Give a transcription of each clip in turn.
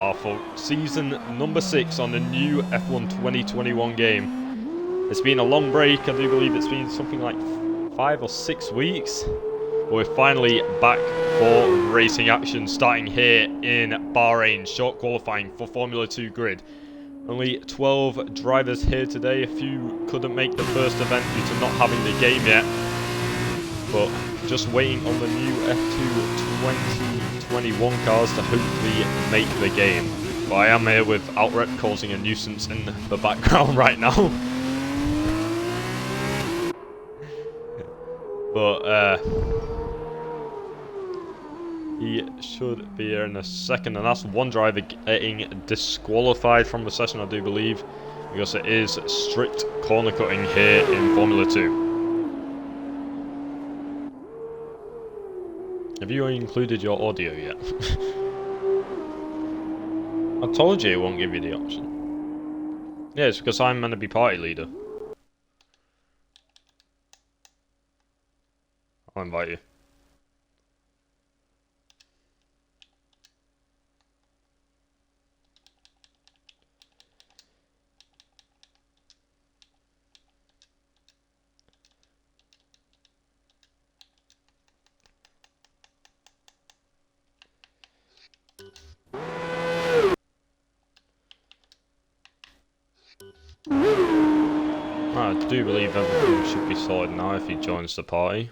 For season number 6 on the new F1 2021 game. It's been a long break. I do believe it's been something like 5 or 6 weeks. We're finally back for racing action, starting here in Bahrain. Short qualifying for Formula 2 grid. Only 12 drivers here today. A few couldn't make the first event due to not having the game yet. But just waiting on the new F2 2021 cars to hopefully make the game. But I am here with Outrep causing a nuisance in the background right now. But he should be here in a second, and that's one driver getting disqualified from the session, I do believe, because it is strict corner cutting here in Formula 2. Have you included your audio yet? I told you it won't give you the option. Yeah, it's because I'm meant to be party leader. I'll invite you. I do believe everything should be sorted now if he joins the party.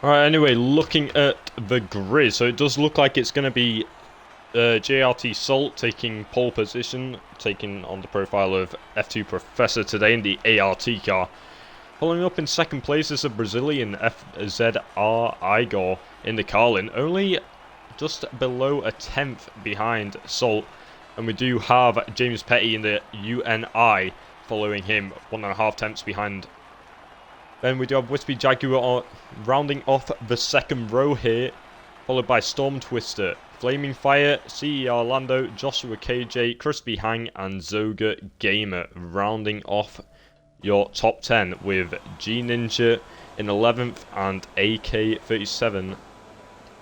Alright, anyway, looking at the grid, so it does look like it's going to be JRT Salt taking pole position, taking on the profile of F2 Professor today in the ART car. Following up in second place is the Brazilian FZR Igor in the Carlin, only just below a 10th behind Salt. And we do have James Petty in the UNI following him, 1.5 tenths behind. Then we do have Wispy Jaguar rounding off the second row here, followed by Storm Twister, Flaming Fire, CER Lando, Joshua KJ, Crispy Hang, and Zoga Gamer rounding off your top 10 with G Ninja in 11th and AK37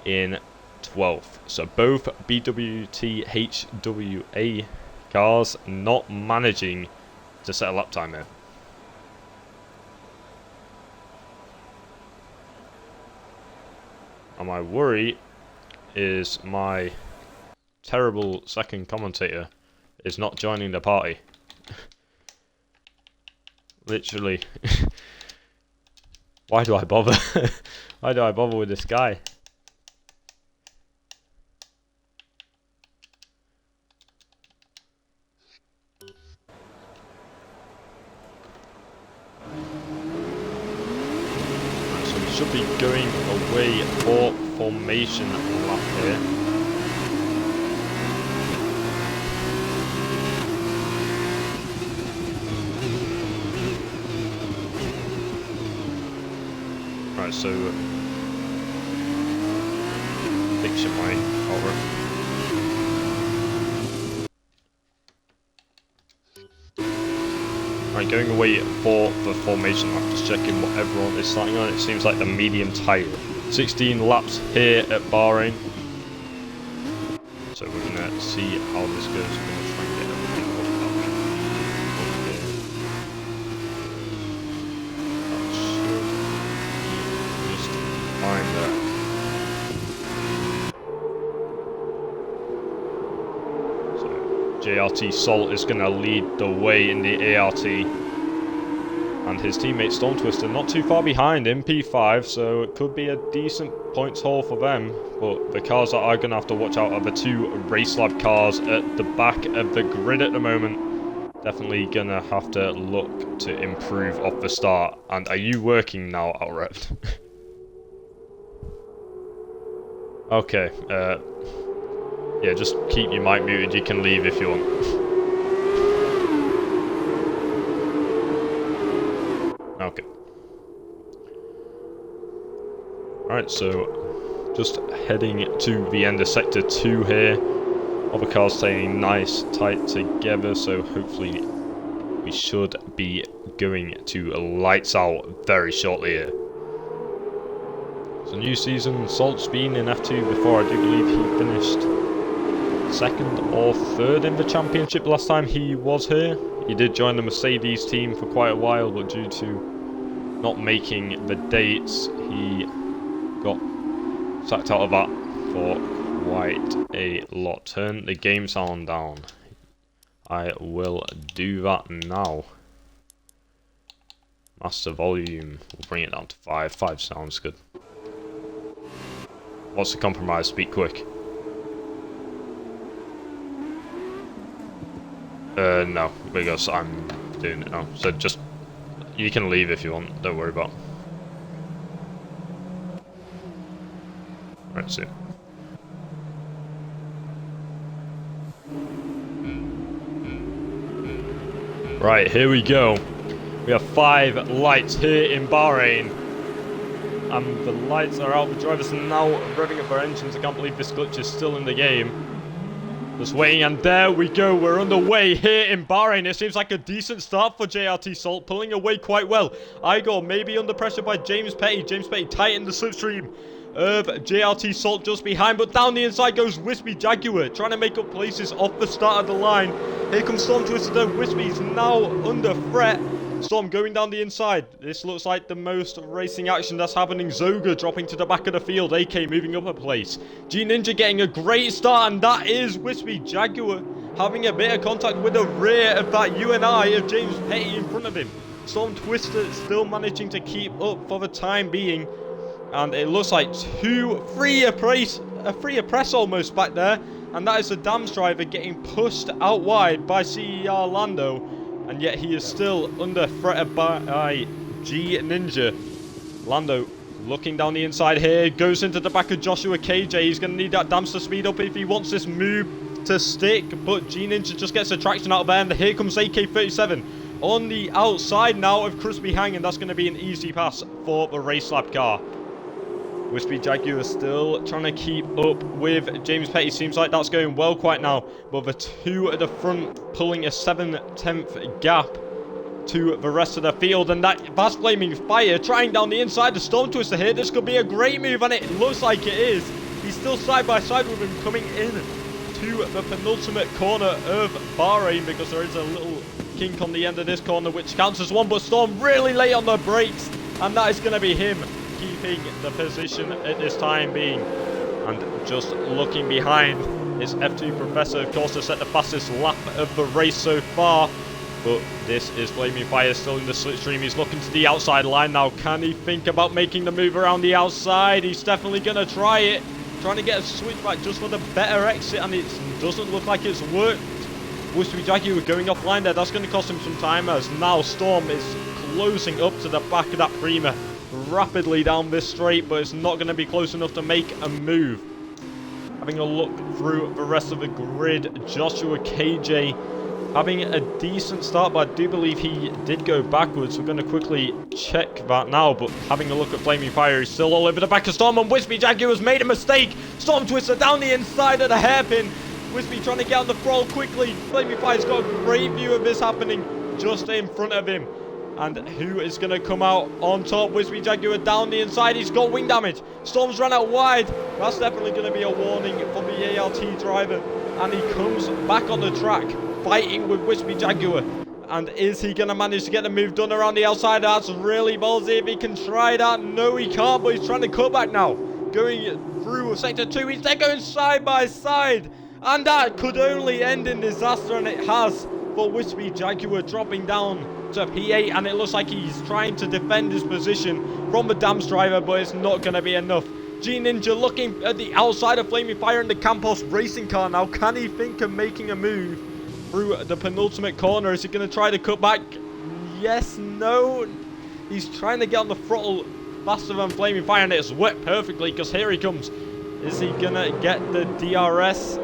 in 12th. So both BWT HWA cars not managing to set a lap time here. And my worry is my terrible second commentator is not joining the party. Literally. Why do I bother? Why do I bother with this guy? Should be going away for formation lap here. Right, so fix your mind over. Right, going away for the formation lap, just checking what everyone is starting on. It seems like the medium tyre. 16 laps here at Bahrain. So we're going to see how this goes. We're going to try and get everything up here. That should be just fine there. JRT Salt is going to lead the way in the ART, and his teammate Storm Twister not too far behind in P5, so it could be a decent points haul for them. But the cars that are going to have to watch out are the two Race Lab cars at the back of the grid at the moment. Definitely going to have to look to improve off the start. And are you working now, Outrep? Okay, yeah, just keep your mic muted. You can leave if you want. Okay. Alright, so just heading to the end of Sector 2 here. All the cars staying nice, tight together, so hopefully we should be going to lights out very shortly here. So new season, Salt's been in F2 before. I do believe he finished second or third in the championship last time he was here. He did join the Mercedes team for quite a while, but due to not making the dates, he got sacked out of that for quite a lot. Turn the game sound down. I will do that now. Master volume. We'll bring it down to 5. 5 sounds good. What's the compromise? Speak quick. No, because I'm doing it now. So just, you can leave if you want. Don't worry about it. Right, see. Right, here we go. We have 5 lights here in Bahrain. And the lights are out. The drivers are now revving up their engines. I can't believe this glitch is still in the game. Just waiting, and there we go. We're underway here in Bahrain. It seems like a decent start for JRT Salt, pulling away quite well. Igor maybe under pressure by James Petty. James Petty tightened the slipstream of JRT Salt just behind, but down the inside goes Wispy Jaguar, trying to make up places off the start of the line. Here comes Storm Twister though. Wispy's now under threat. Storm going down the inside. This looks like the most racing action that's happening. Zoga dropping to the back of the field. AK moving up a place. G Ninja getting a great start, and that is Wispy Jaguar having a bit of contact with the rear of that UNI of James Petty in front of him. Storm Twister still managing to keep up for the time being, and it looks like a free press almost back there, and that is the Dams driver getting pushed out wide by CER Lando. And yet he is still under threat by G Ninja. Lando looking down the inside here. Goes into the back of Joshua KJ. He's going to need that Dams to speed up if he wants this move to stick. But G Ninja just gets the traction out of there. And here comes AK-37 on the outside now of Crispy Hang. And that's going to be an easy pass for the race lab car. Wispy Jaguar still trying to keep up with James Petty. Seems like that's going well quite now. But the 2 at the front pulling a 7/10 gap to the rest of the field. And that fast flaming fire trying down the inside. The Storm Twister here. This could be a great move, and it looks like it is. He's still side by side with him coming in to the penultimate corner of Bahrain, because there is a little kink on the end of this corner which counts as one. But Storm really late on the brakes, and that is going to be him keeping the position at this time being. And just looking behind is F2 Professor, of course, to set the fastest lap of the race so far. But this is Flaming Fire still in the slipstream. He's looking to the outside line now. Can he think about making the move around the outside? He's definitely going to try it. Trying to get a switchback just for the better exit, and it doesn't look like it's worked. Wispy Jaguar going offline there. That's going to cost him some time, as now Storm is closing up to the back of that Prima rapidly down this straight, but it's not going to be close enough to make a move. Having a look through the rest of the grid, Joshua KJ having a decent start, but I do believe he did go backwards. We're going to quickly check that now, but having a look at Flaming Fire, he's still all over the back of Storm, and Wispy Jaguar has made a mistake. Storm Twister down the inside of the hairpin. Wispy trying to get on the throttle quickly. Flaming Fire's got a great view of this happening just in front of him. And who is going to come out on top? Wispy Jaguar down the inside. He's got wing damage. Storm's run out wide. That's definitely going to be a warning for the ALT driver. And he comes back on the track, fighting with Wispy Jaguar. And is he going to manage to get the move done around the outside? That's really ballsy if he can try that. No, he can't, but he's trying to cut back now. Going through Sector 2. They're going side by side. And that could only end in disaster, and it has, for Wispy Jaguar dropping down to P8, and it looks like he's trying to defend his position from the Dams driver, but it's not going to be enough. G Ninja looking at the outside of Flaming Fire in the Campos racing car now. Can he think of making a move through the penultimate corner? Is he going to try to cut back? Yes, no. He's trying to get on the throttle faster than Flaming Fire, and it's worked perfectly, because here he comes. Is he going to get the DRS?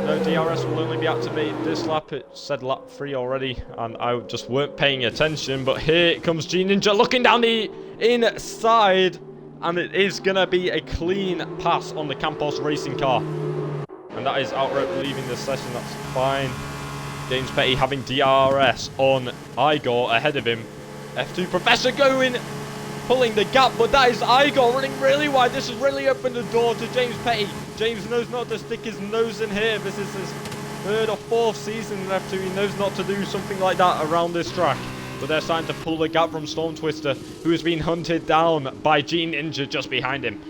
No, DRS will only be activated this lap. It said lap 3 already, and I just weren't paying attention. But here comes G Ninja looking down the inside, and it is going to be a clean pass on the Campos racing car. And that is outright leaving the session, that's fine. James Petty having DRS on Igor ahead of him. F2 Professor going, pulling the gap, but that is Igor running really wide. This has really opened the door to James Petty. James knows not to stick his nose in here. This is his 3rd or 4th season in F2. He knows not to do something like that around this track. But they're starting to pull the gap from Storm Twister, who has been hunted down by Gene Ninja just behind him.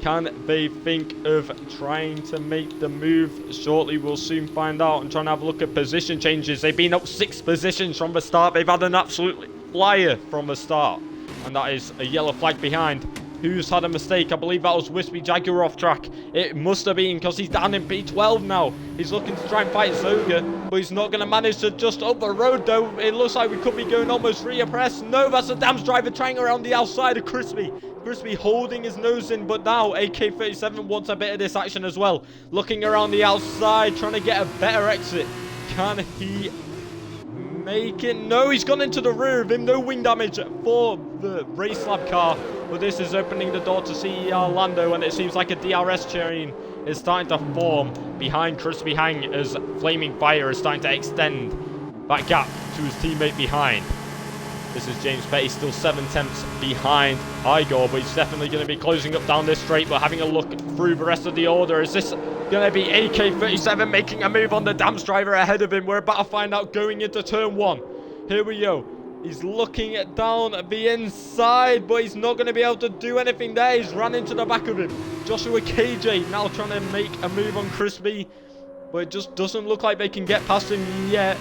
Can they think of trying to make the move shortly? We'll soon find out. And trying to have a look at position changes. They've been up 6 positions from the start. They've had an absolute flyer from the start. And that is a yellow flag behind. Who's had a mistake? I believe that was Wispy Jaguar off track. It must have been, because he's down in P12 now. He's looking to try and fight Zoga, but he's not going to manage to just up the road, though. It looks like we could be going almost rear press. No, that's a Dams driver trying around the outside of Crispy. Crispy holding his nose in, but now AK-37 wants a bit of this action as well. Looking around the outside, trying to get a better exit. Can he make it? No, he's gone into the rear of him. No wing damage for the race lab car. But this is opening the door to CER Lando, and it seems like a DRS chain is starting to form behind Crispy Hang as Flaming Fire is starting to extend that gap to his teammate behind. This is James Petty, still 7 tenths behind Igor, but he's definitely going to be closing up down this straight. But having a look through the rest of the order, is this going to be AK-37 making a move on the Dams driver ahead of him? We're about to find out going into turn 1. Here we go. He's looking down at the inside, but he's not going to be able to do anything there. He's run into the back of him. Joshua KJ now trying to make a move on Crispy, but it just doesn't look like they can get past him yet.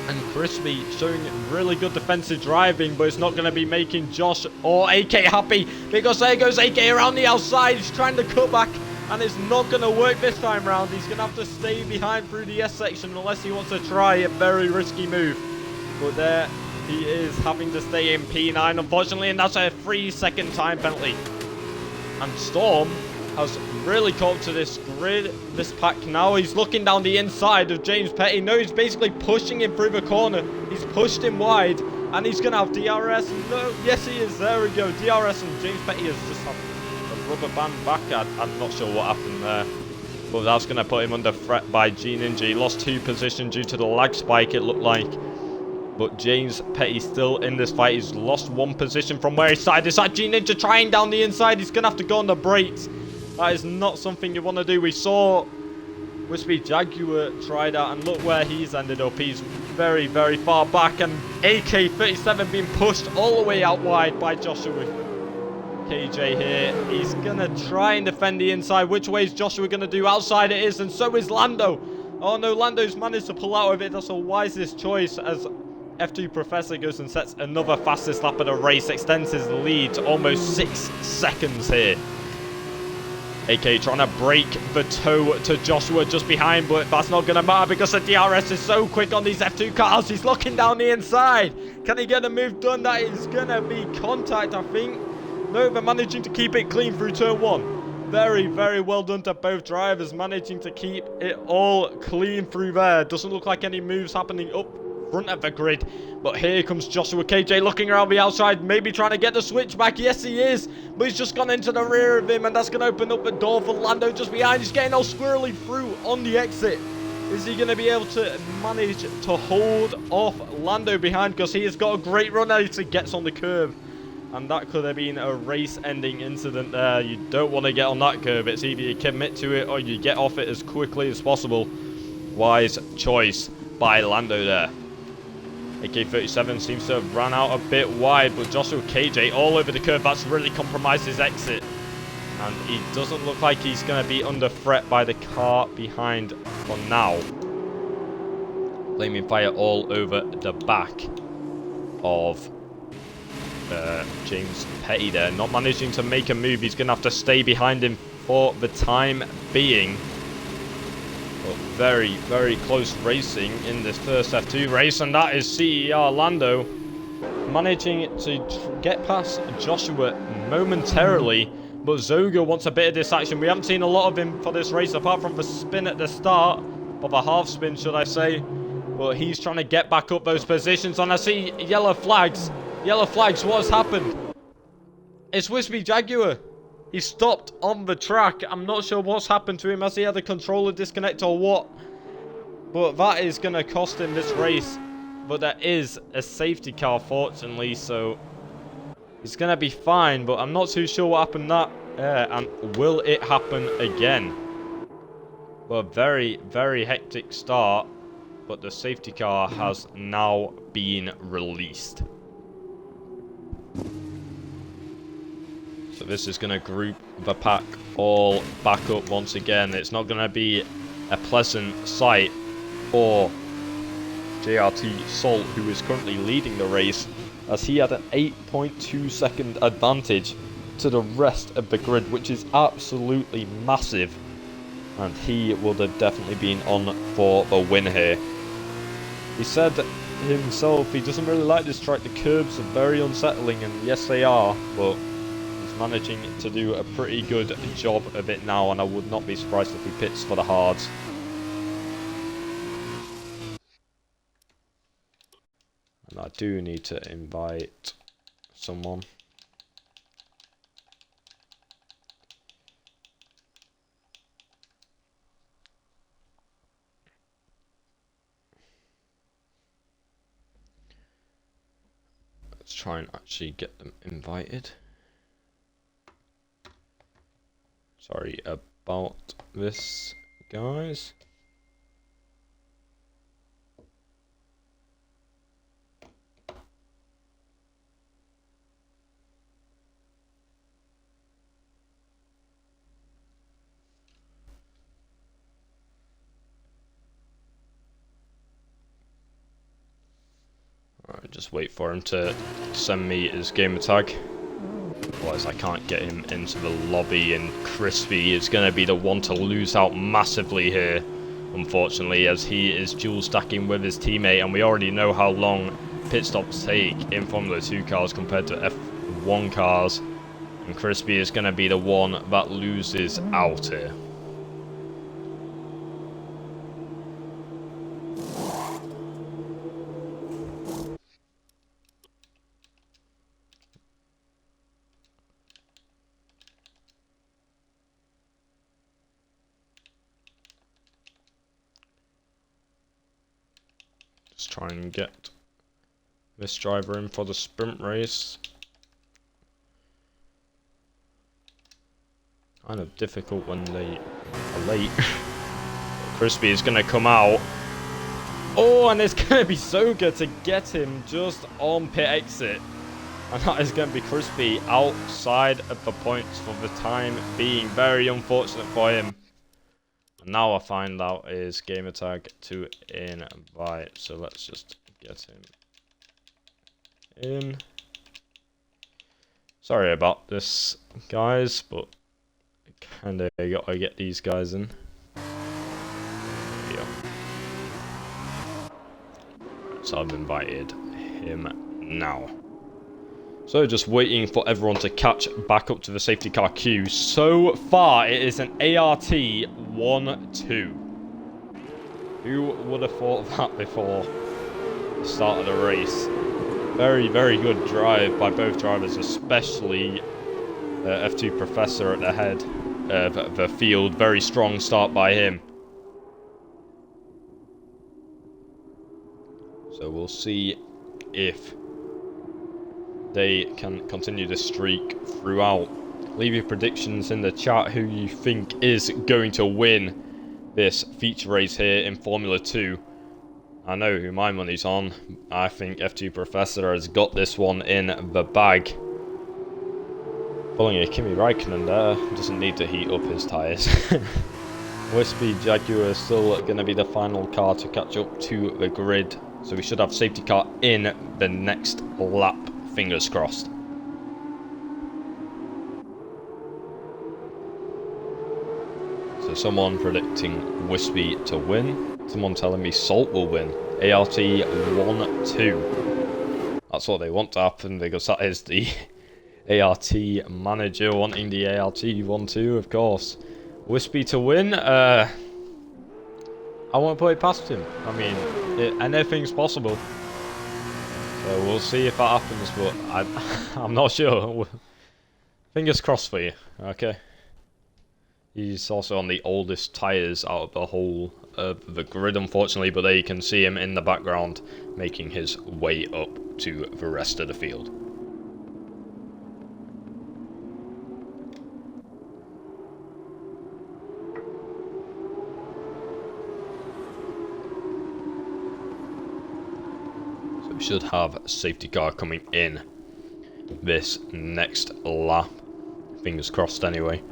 And Crispy showing really good defensive driving, but it's not going to be making Josh or AK happy, because there goes AK around the outside. He's trying to cut back, and it's not going to work this time round. He's going to have to stay behind through the S section unless he wants to try a very risky move. But there he is, having to stay in P9, unfortunately, and that's a 3-second time penalty. And Storm has really caught to this grid, this pack now. He's looking down the inside of James Petty. No, he's basically pushing him through the corner. He's pushed him wide, and he's going to have DRS. No, yes, he is. There we go. DRS, and James Petty has just had a rubber band back. I'm not sure what happened there, but that's going to put him under threat by G Ninja. He lost 2 positions due to the lag spike, it looked like. But James Petty still in this fight. He's lost 1 position from where he started. This side, G Ninja trying down the inside. He's going to have to go on the brakes. That is not something you want to do. We saw Wispy Jaguar try that, and look where he's ended up. He's very, very far back, and AK-37 being pushed all the way out wide by Joshua KJ here. He's going to try and defend the inside. Which way is Joshua going to do? Outside it is, and so is Lando. Oh no, Lando's managed to pull out of it. That's a wisest choice, as F2 Professor goes and sets another fastest lap of the race, extends his lead to almost 6 seconds here. AK trying to break the toe to Joshua just behind, but that's not going to matter because the DRS is so quick on these F2 cars. He's looking down the inside. Can he get a move done? That is going to be contact, I think. No, they're managing to keep it clean through turn 1. Very, very well done to both drivers, managing to keep it all clean through there. Doesn't look like any moves happening up front of the grid, but here comes Joshua KJ looking around the outside, maybe trying to get the switch back. Yes, he is, but he's just gone into the rear of him, and that's going to open up the door for Lando just behind. He's getting all squirrely through on the exit. Is he going to be able to manage to hold off Lando behind, because he has got a great run as he gets on the curve, and that could have been a race-ending incident there. You don't want to get on that curve. It's either you commit to it or you get off it as quickly as possible. Wise choice by Lando there. AK-37 seems to have run out a bit wide, but Joshua KJ all over the curve. That's really compromised his exit. And he doesn't look like he's going to be under threat by the car behind for now. Flaming Fire all over the back of James Petty there. Not managing to make a move. He's going to have to stay behind him for the time being. But very, very close racing in this first F2 race, and that is CER Lando managing to get past Joshua momentarily, but Zoga wants a bit of this action. We haven't seen a lot of him for this race, apart from the spin at the start, or the half spin should I say, but he's trying to get back up those positions, and I see yellow flags. Yellow flags, what has happened? It's Wispy Jaguar. He stopped on the track. I'm not sure what's happened to him. Has he had a controller disconnect or what? But that is going to cost him this race. But there is a safety car, fortunately, so he's going to be fine. But I'm not too sure what happened that. And will it happen again? Well, very, very hectic start. But the safety car has now been released. So this is going to group the pack all back up once again. It's not going to be a pleasant sight for JRT Salt, who is currently leading the race, as he had an 8.2 second advantage to the rest of the grid, which is absolutely massive. And he would have definitely been on for the win here. He said himself he doesn't really like this track. The curbs are very unsettling, and yes they are, but he's managing to do a pretty good job of it now, and I would not be surprised if he pits for the hards. And I do need to invite someone. Let's try and actually get them invited. Sorry about this, guys. Alright, just wait for him to send me his gamer tag. Otherwise I can't get him into the lobby, and Crispy is going to be the one to lose out massively here, unfortunately, as he is dual stacking with his teammate, and we already know how long pit stops take in Formula 2 cars compared to F1 cars, and Crispy is going to be the one that loses out here. Just try and get this driver in for the sprint race. Kind of difficult when they are late. Crispy is going to come out. Oh, and it's going to be so good to get him just on pit exit. And that is going to be Crispy outside of the points for the time being. Very unfortunate for him. Now I find out his gamer tag to invite, so let's just get him in. Sorry about this, guys, but kinda gotta get these guys in. Yeah. So I've invited him now. So just waiting for everyone to catch back up to the safety car queue. So far it is an ART 1-2. Who would have thought that before the start of the race? Very, very good drive by both drivers, especially F2 Professor at the head of the field. Very strong start by him. So we'll see if they can continue this streak throughout. Leave your predictions in the chat who you think is going to win this feature race here in Formula 2. I know who my money's on. I think F2 Professor has got this one in the bag. Pulling a Kimi Raikkonen there, doesn't need to heat up his tyres. Wispy Jaguar is still going to be the final car to catch up to the grid. So we should have safety car in the next lap. Fingers crossed. So someone predicting Wispy to win. Someone telling me Salt will win. ART 1-2. That's what they want to happen, because that is the ART manager wanting the ART 1-2, of course. Wispy to win. I won't put it past him. I mean, anything's possible. So we'll see if that happens, but I'm not sure. Fingers crossed for you, okay? He's also on the oldest tyres out of the whole of the grid, unfortunately, but there you can see him in the background making his way up to the rest of the field. So we should have a safety car coming in this next lap. Fingers crossed anyway.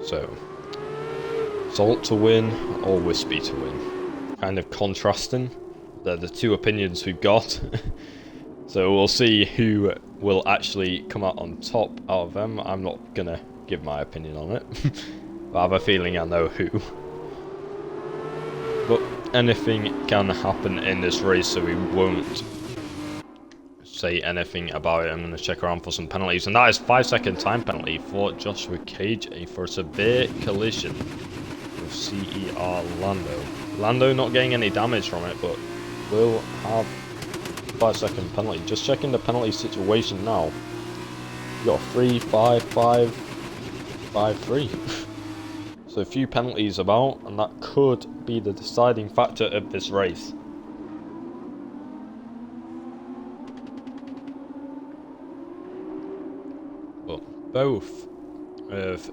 So, Salt to win or Wispy to win. Kind of contrasting. They're the two opinions we've got. So we'll see who will actually come out on top out of them. I'm not gonna give my opinion on it. But I have a feeling I know who. But anything can happen in this race, so we won't say anything about it. I'm going to check around for some penalties, and that is 5-second time penalty for Joshua KJ for a severe collision with CER Lando. Lando not getting any damage from it, but will have 5-second penalty. Just checking the penalty situation now. You got 3, 5, 5, 5, 3. So a few penalties about, and that could be the deciding factor of this race. Both of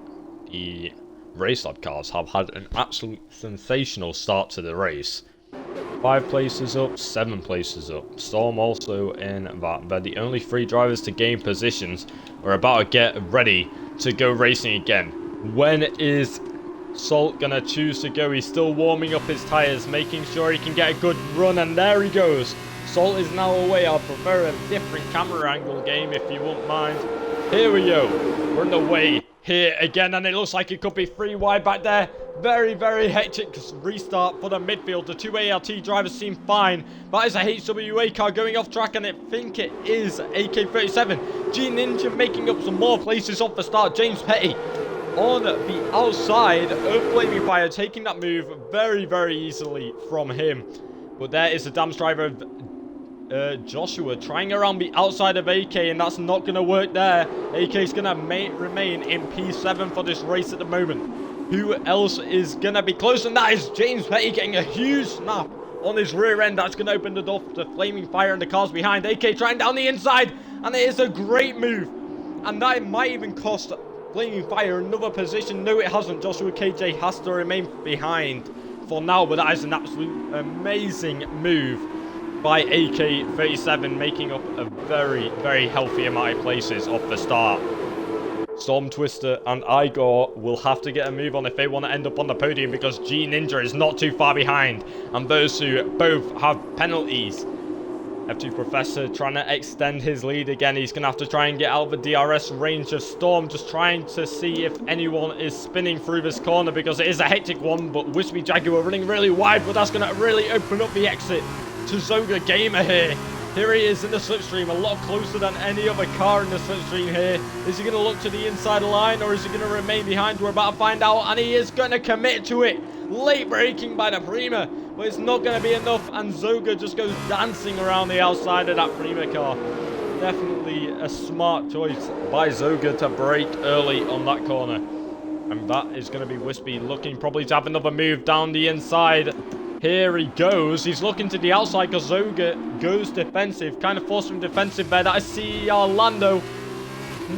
the race lab cars have had an absolute sensational start to the race. 5 places up, 7 places up. Storm also in that. They're the only 3 drivers to gain positions. We're about to get ready to go racing again. When is Salt gonna choose to go? He's still warming up his tyres, making sure he can get a good run, and there he goes. Salt is now away. I'll prefer a different camera angle game if you won't mind. Here we go. We're in the way here again, and it looks like it could be 3 wide back there. Very, very hectic restart for the midfield. The 2 ART drivers seem fine. That is a HWA car going off track, and I think it is AK-37. G Ninja making up some more places off the start. James Petty on the outside of Flaming Fire, taking that move very, very easily from him. But there is the damage driver of Joshua trying around the outside of AK, and that's not going to work there. AK is going to remain in P7 for this race at the moment. Who else is going to be close? And that is James Petty getting a huge snap on his rear end. That's going to open the door to Flaming Fire and the cars behind. AK trying down the inside, and it is a great move. And that might even cost Flaming Fire another position. No, it hasn't. Joshua KJ has to remain behind for now, but that is an absolute amazing move by AK-37, making up a very, very healthy amount of places off the start. Storm Twister and Igor will have to get a move on if they want to end up on the podium, because G Ninja is not too far behind, and those two both have penalties. F2 Professor trying to extend his lead again. He's going to have to try and get out of the DRS range of Storm, just trying to see if anyone is spinning through this corner, because it is a hectic one. But Wispy Jaguar running really wide, but that's going to really open up the exit to Zoga Gamer here. Here he is in the slipstream, a lot closer than any other car in the slipstream here. Is he going to look to the inside line, or is he going to remain behind? We're about to find out, and he is going to commit to it. Late braking by the Prima, but it's not going to be enough, and Zoga just goes dancing around the outside of that Prima car. Definitely a smart choice by Zoga to brake early on that corner. And that is going to be Wispy looking probably to have another move down the inside. Here he goes. He's looking to the outside because Zoga goes defensive. Kind of forced him defensive there. That is CER Lando.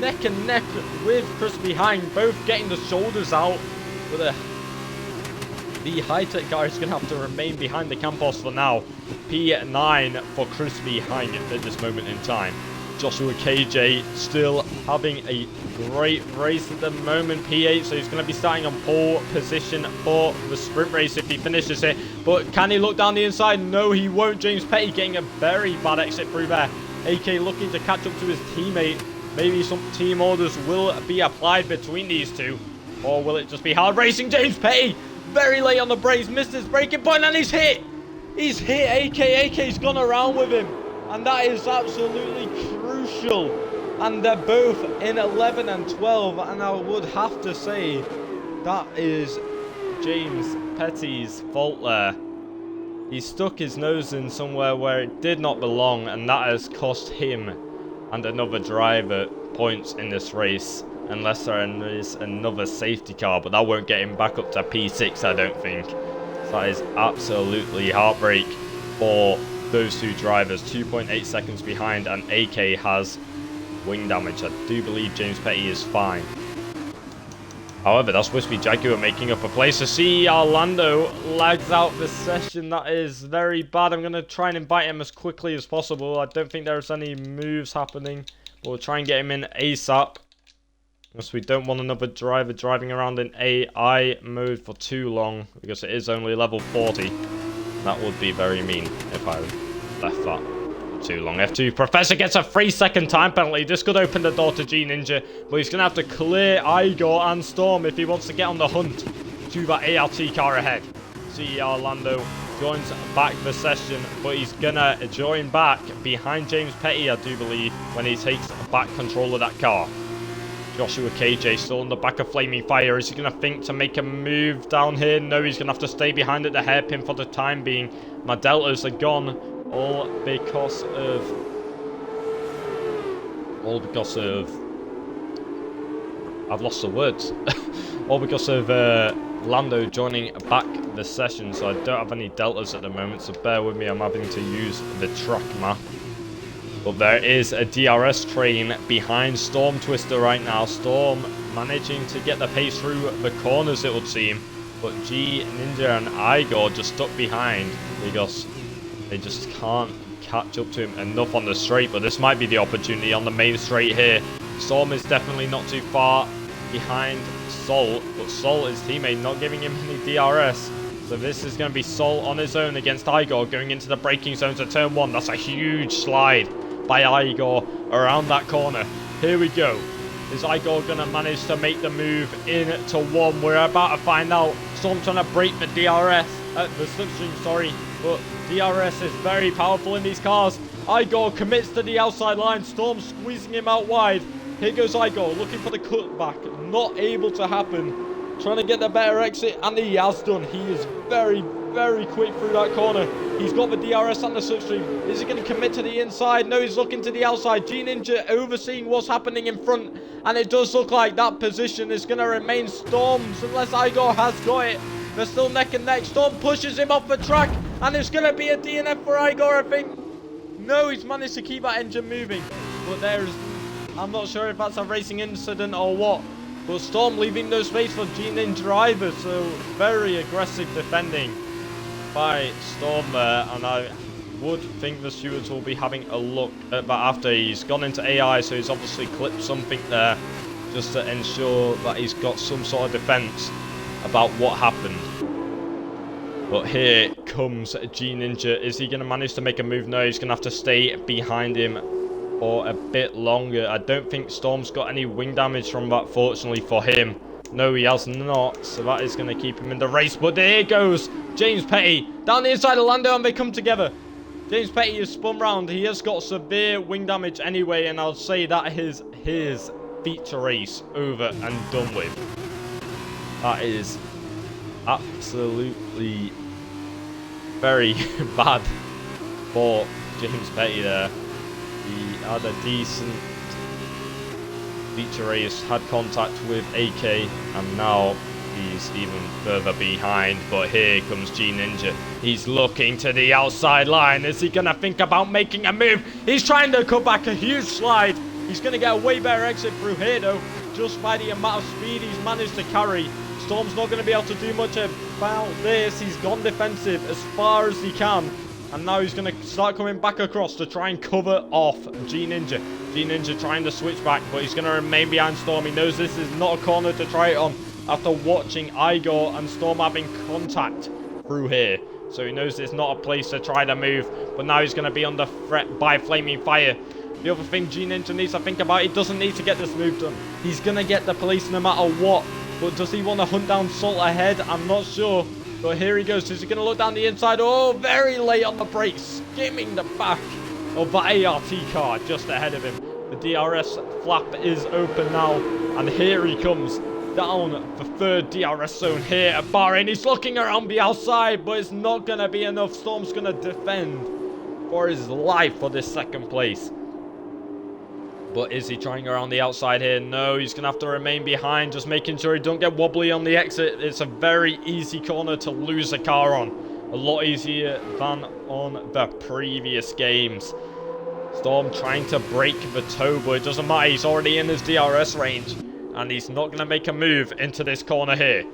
Neck and neck with Chris behind. Both getting the shoulders out. But the high-tech car is going to have to remain behind the Campos for now. P9 for Chris behind at this moment in time. Joshua KJ still having a great race at the moment. P8, so he's going to be starting on pole position for the sprint race if he finishes it. But can he look down the inside? No, he won't. James Petty getting a very bad exit through there. AK looking to catch up to his teammate. Maybe some team orders will be applied between these two. Or will it just be hard racing? James Petty very late on the brakes, missed his braking point, and he's hit. He's hit AK. AK's gone around with him. And that is absolutely crucial. And they're both in 11 and 12. And I would have to say that is James Petty's fault there. He stuck his nose in somewhere where it did not belong, and that has cost him and another driver points in this race, unless there is another safety car, but that won't get him back up to P6, I don't think. So that is absolutely heartbreak for those two drivers. 2.8 seconds behind, and AK has wing damage. I do believe James Petty is fine. However, that's supposed to be Jaguar making up a place. So see Orlando lags out this session. That is very bad. I'm going to try and invite him as quickly as possible. I don't think there's any moves happening, but we'll try and get him in ASAP. Because we don't want another driver driving around in AI mode for too long, because it is only level 40. That would be very mean if I left that too long. F2 Professor gets a 3-second time penalty. This could open the door to G Ninja, but he's going to have to clear Igor and Storm if he wants to get on the hunt to that ART car ahead. See Orlando joins back the session, but he's going to join back behind James Petty, I do believe, when he takes back control of that car. Joshua KJ still on the back of Flaming Fire. Is he going to think to make a move down here? No, he's going to have to stay behind at the hairpin for the time being. My deltas are gone. All because of I've lost the words. All because of Lando joining back the session, so I don't have any deltas at the moment, so bear with me, I'm having to use the track map. But there is a DRS train behind Storm Twister right now. Storm managing to get the pace through the corners, it would seem, but G Ninja and Igor just stuck behind because they just can't catch up to him enough on the straight. But this might be the opportunity on the main straight here. Storm is definitely not too far behind Sol, but Sol, his teammate, not giving him any DRS. So this is going to be Sol on his own against Igor going into the braking zone to turn 1. That's a huge slide by Igor around that corner. Here we go. Is Igor going to manage to make the move into 1? We're about to find out. Storm trying to break the DRS, the slipstream, sorry. But DRS is very powerful in these cars. Igor commits to the outside line. Storm squeezing him out wide. Here goes Igor looking for the cutback. Not able to happen. Trying to get the better exit, and he has done. He is very, very quick through that corner. He's got the DRS and the slipstream. Is he going to commit to the inside? No, he's looking to the outside. G Ninja overseeing what's happening in front, and it does look like that position is going to remain Storm's unless Igor has got it. They're still neck and neck. Storm pushes him off the track, and it's going to be a DNF for Igor, I think. No, he's managed to keep that engine moving, but I'm not sure if that's a racing incident or what. But Storm leaving no space for G Ninja drivers, so very aggressive defending by Storm there, and I would think the stewards will be having a look at that after he's gone into AI, so he's obviously clipped something there just to ensure that he's got some sort of defense about what happened. But here comes G Ninja. Is he going to manage to make a move? No, he's going to have to stay behind him for a bit longer. I don't think Storm's got any wing damage from that, fortunately for him. No, he has not, so that is going to keep him in the race. But there goes James Petty down the inside of Lando, and they come together. James Petty is spun round. He has got severe wing damage anyway, and I'll say that is his feature race over and done with. That is absolutely very bad for James Petty there. He had a decent feature race, had contact with AK, and now he's even further behind. But here comes G Ninja. He's looking to the outside line. Is he going to think about making a move? He's trying to cut back a huge slide. He's going to get a way better exit through here, though, just by the amount of speed he's managed to carry. Storm's not going to be able to do much about this. He's gone defensive as far as he can. And now he's going to start coming back across to try and cover off G Ninja. G Ninja trying to switch back, but he's going to remain behind Storm. He knows this is not a corner to try it on after watching Igor and Storm having contact through here. So he knows it's not a place to try to move. But now he's going to be under threat by Flaming Fire. The other thing G Ninja needs to think about, he doesn't need to get this move done. He's going to get the police no matter what. But does he want to hunt down Salt ahead? I'm not sure. But here he goes. Is he going to look down the inside? Oh, very late on the brakes. Skimming the back of the ART car just ahead of him. The DRS flap is open now. And here he comes. down the third DRS zone here at Bahrain. He's looking around the outside, but it's not going to be enough. Storm's going to defend for his life for this second place. But is he trying around the outside here? No, he's going to have to remain behind, just making sure he don't get wobbly on the exit. It's a very easy corner to lose a car on. A lot easier than on the previous games. Storm trying to break the toe, but it doesn't matter. He's already in his DRS range, and he's not going to make a move into this corner here.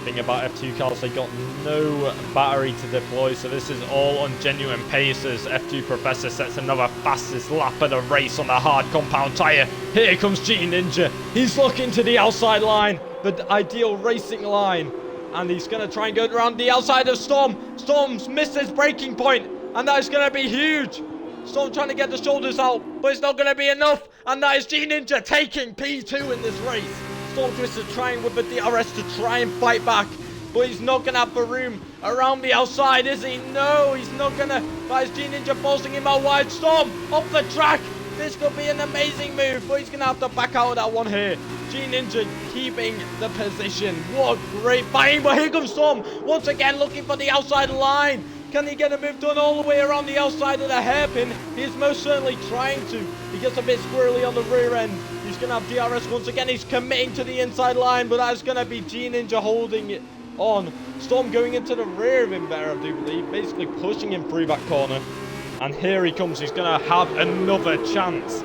Thing about F2 cars, they got no battery to deploy, so this is all on genuine pace as F2 Professor sets another fastest lap of the race on the hard compound tyre. Here comes G Ninja. He's looking to the outside line, the ideal racing line, and he's going to try and go around the outside of Storm. Storm's missed his braking point, and that is going to be huge. Storm trying to get the shoulders out, but it's not going to be enough, and that is G Ninja taking P2 in this race. Storm Twister trying with the DRS to try and fight back, but he's not going to have the room around the outside, is he? No, he's not going to. That is G Ninja forcing him out wide. Storm off the track. This could be an amazing move, but he's going to have to back out of that one here. G Ninja keeping the position. What great fighting, but here comes Storm once again looking for the outside line. Can he get a move done all the way around the outside of the hairpin? He is most certainly trying to. He gets a bit squirrely on the rear end. He's going to have DRS once again. He's committing to the inside line, but that's going to be G Ninja holding it on. Storm going into the rear of him there, I do believe, basically pushing him through that corner. And here he comes. He's going to have another chance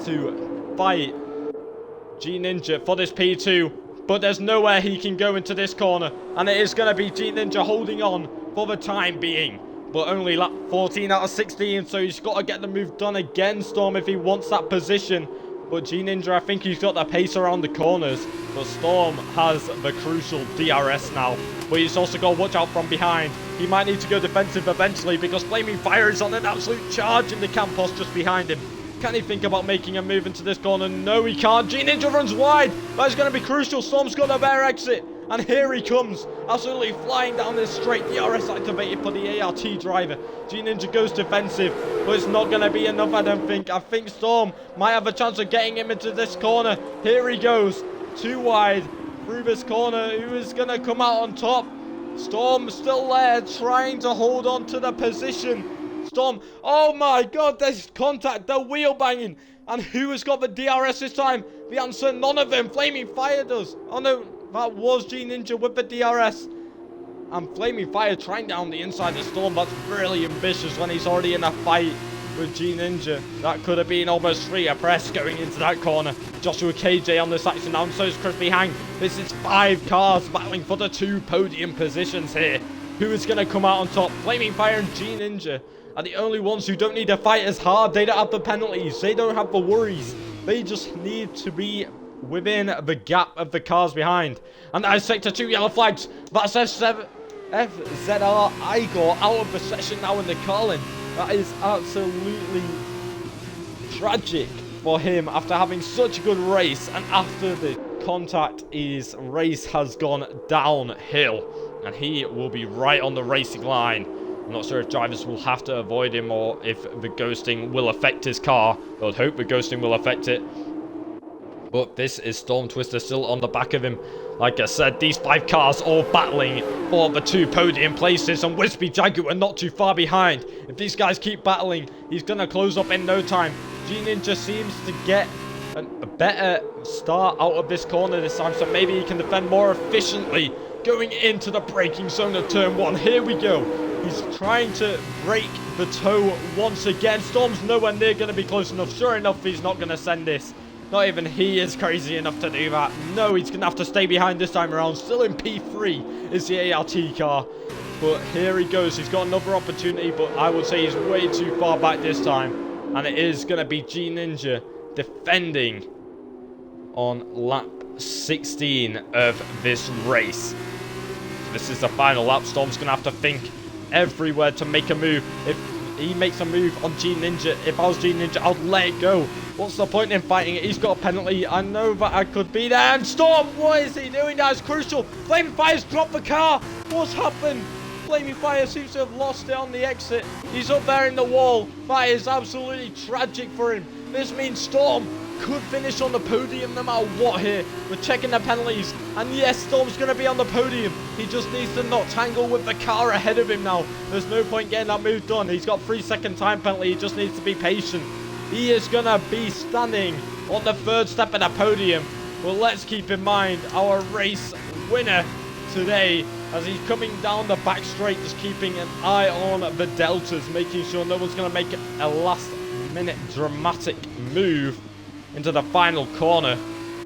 to fight G Ninja for this P2, but there's nowhere he can go into this corner, and it is going to be G Ninja holding on for the time being, but only lap 14 out of 16, so he's got to get the move done again, Storm, if he wants that position. But G Ninja, I think he's got the pace around the corners, but Storm has the crucial DRS now, but he's also got to watch out from behind. He might need to go defensive eventually, because Flaming Fire is on an absolute charge in the Campos just behind him. Can he think about making a move into this corner? No, he can't. G Ninja runs wide. That's going to be crucial. Storm's got a better exit. And here he comes, absolutely flying down this straight. DRS activated for the ART driver. G Ninja goes defensive, but it's not going to be enough, I don't think. I think Storm might have a chance of getting him into this corner. Here he goes, too wide through this corner. Who is going to come out on top? Storm still there, trying to hold on to the position. Storm, oh my god, there's contact, they're wheel banging. And who has got the DRS this time? The answer, none of them. Flaming Fire does. Oh no. That was G Ninja with the DRS. And Flaming Fire trying down the inside of Storm. That's really ambitious when he's already in a fight with G Ninja. That could have been almost free a press going into that corner. Joshua KJ on this action now, and so is Crispy Hang. This is 5 cars battling for the 2 podium positions here. Who is going to come out on top? Flaming Fire and G Ninja are the only ones who don't need to fight as hard. They don't have the penalties. They don't have the worries. They just need to be within the gap of the cars behind. And that is sector 2 yellow flags. That's FZR Igor out of the session now in the Carlin. That is absolutely tragic for him after having such a good race, and after the contact, his race has gone downhill and he will be right on the racing line. I'm not sure if drivers will have to avoid him or if the ghosting will affect his car. I would hope the ghosting will affect it. But this is Storm Twister still on the back of him. Like I said, these 5 cars all battling for the 2 podium places, and Wispy Jaguar not too far behind. If these guys keep battling, he's going to close up in no time. G Ninja seems to get a better start out of this corner this time, so maybe he can defend more efficiently going into the braking zone of turn 1. Here we go. He's trying to break the toe once again. Storm's nowhere near going to be close enough. Sure enough, he's not going to send this. Not even he is crazy enough to do that. No, he's going to have to stay behind this time around. Still in P3 is the ART car. But here he goes. He's got another opportunity, but I would say he's way too far back this time. And it is going to be G Ninja defending on lap 16 of this race. This is the final lap. Storm's going to have to think everywhere to make a move. If he makes a move on G Ninja, if I was G Ninja, I'd let it go. What's the point in fighting it? He's got a penalty. I know that I could be there. And Storm, what is he doing? That is crucial. Flaming Fire's dropped the car. What's happened? Flaming Fire seems to have lost it on the exit. He's up there in the wall. That is absolutely tragic for him. This means Storm could finish on the podium no matter what here. We're checking the penalties. And yes, Storm's going to be on the podium. He just needs to not tangle with the car ahead of him now. There's no point getting that move done. He's got 3-second time penalty. He just needs to be patient. He is going to be standing on the third step of the podium. Well, let's keep in mind our race winner today, as he's coming down the back straight, just keeping an eye on the deltas, making sure no one's going to make a last minute dramatic move into the final corner.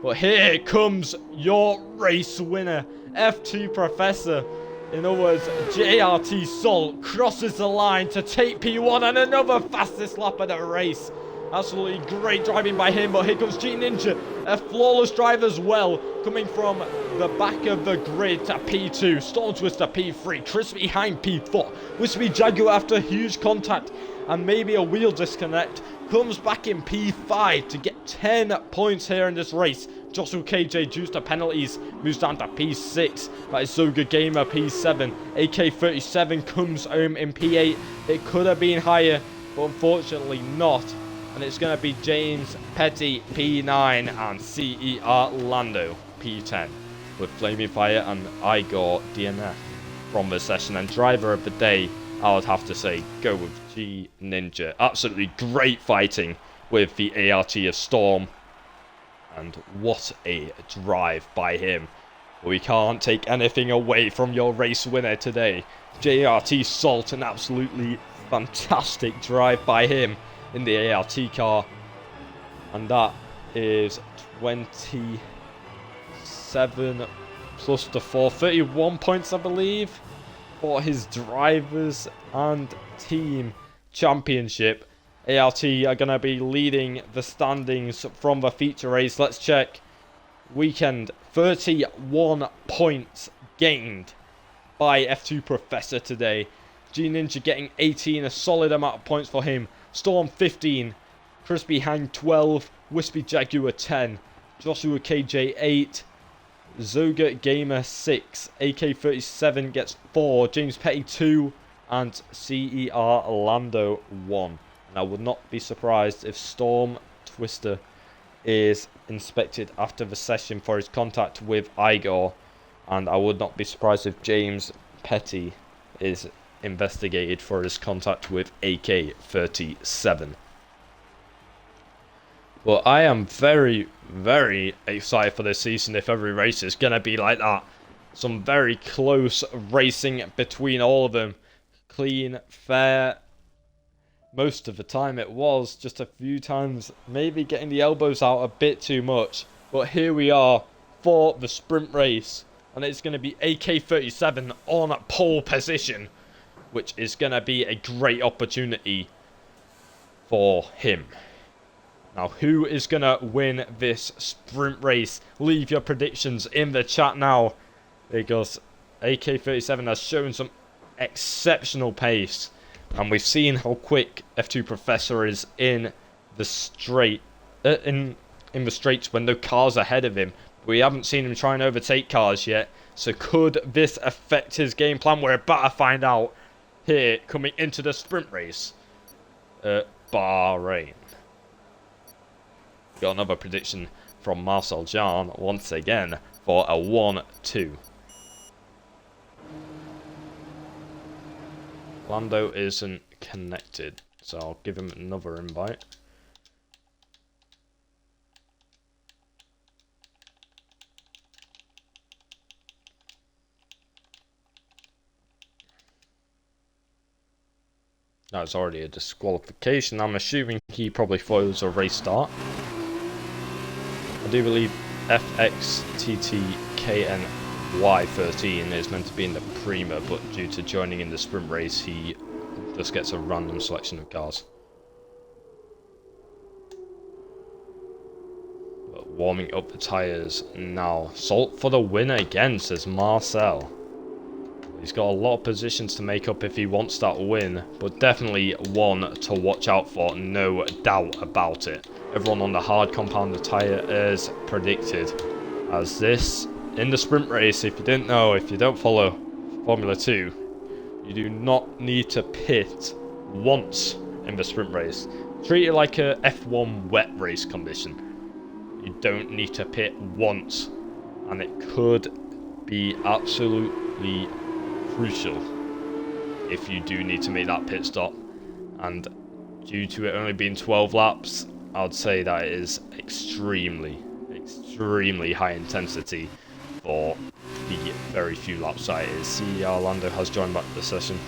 But here comes your race winner, F2 Professor. In other words, JRT Salt crosses the line to take P1 and another fastest lap of the race. Absolutely great driving by him, but here comes G Ninja, a flawless drive as well, coming from the back of the grid to P2, Storm Twister P3, Chris behind P4, Wispy Jaguar after huge contact and maybe a wheel disconnect, comes back in P5 to get 10 points here in this race. Joshua KJ, due to penalties, moves down to P6. That is So Good Gamer, P7. AK37 comes home in P8. It could have been higher, but unfortunately not. And it's going to be James Petty, P9, and CER Lando, P10. With Flaming Fire and Igor DNF from the session. And driver of the day, I would have to say, go with G Ninja. Absolutely great fighting with the ART of Storm. And what a drive by him. We can't take anything away from your race winner today. JRT Salt, an absolutely fantastic drive by him in the ART car. And that is 27 plus the 4, 31 points, I believe, for his drivers and team championship. ART are going to be leading the standings from the feature race. Let's check. Weekend, 31 points gained by F2 Professor today. G Ninja getting 18, a solid amount of points for him. Storm 15, Crispy Hang 12, Wispy Jaguar 10, Joshua KJ 8, Zoga Gamer 6, AK37 gets 4, James Petty 2, and CER Lando 1. And I would not be surprised if Storm Twister is inspected after the session for his contact with Igor. And I would not be surprised if James Petty is investigated for his contact with AK37. Well, I am very, very excited for this season if every race is going to be like that. Some very close racing between all of them. Clean, fair. Most of the time it was, just a few times maybe getting the elbows out a bit too much. But here we are for the sprint race. And it's going to be AK37 on pole position, which is going to be a great opportunity for him. Now, who is going to win this sprint race? Leave your predictions in the chat now, because AK37 has shown some exceptional pace. And we've seen how quick F2 Professor is in the straight, in the straights when no cars ahead of him. We haven't seen him try and overtake cars yet. So could this affect his game plan? We're about to find out here coming into the sprint race at Bahrain. Got another prediction from Marcel Jean once again for a 1-2. Lando isn't connected, so I'll give him another invite. Now it's already a disqualification. I'm assuming he probably thought it was a race start. I do believe FXTTKNY13 is meant to be in the Prima, but due to joining in the sprint race, he just gets a random selection of cars. But warming up the tyres now. Salt for the win again, says Marcel. He's got a lot of positions to make up if he wants that win, but definitely one to watch out for, no doubt about it. Everyone on the hard compounded tyre as predicted. As this, in the sprint race, if you didn't know, if you don't follow Formula 2, you do not need to pit once in the sprint race. Treat it like a F1 wet race condition. You don't need to pit once, and it could be absolutely crucial if you do need to make that pit stop. And due to it only being 12 laps, I'd say that is extremely high intensity for the very few laps that it is. CER Lando has joined back the session.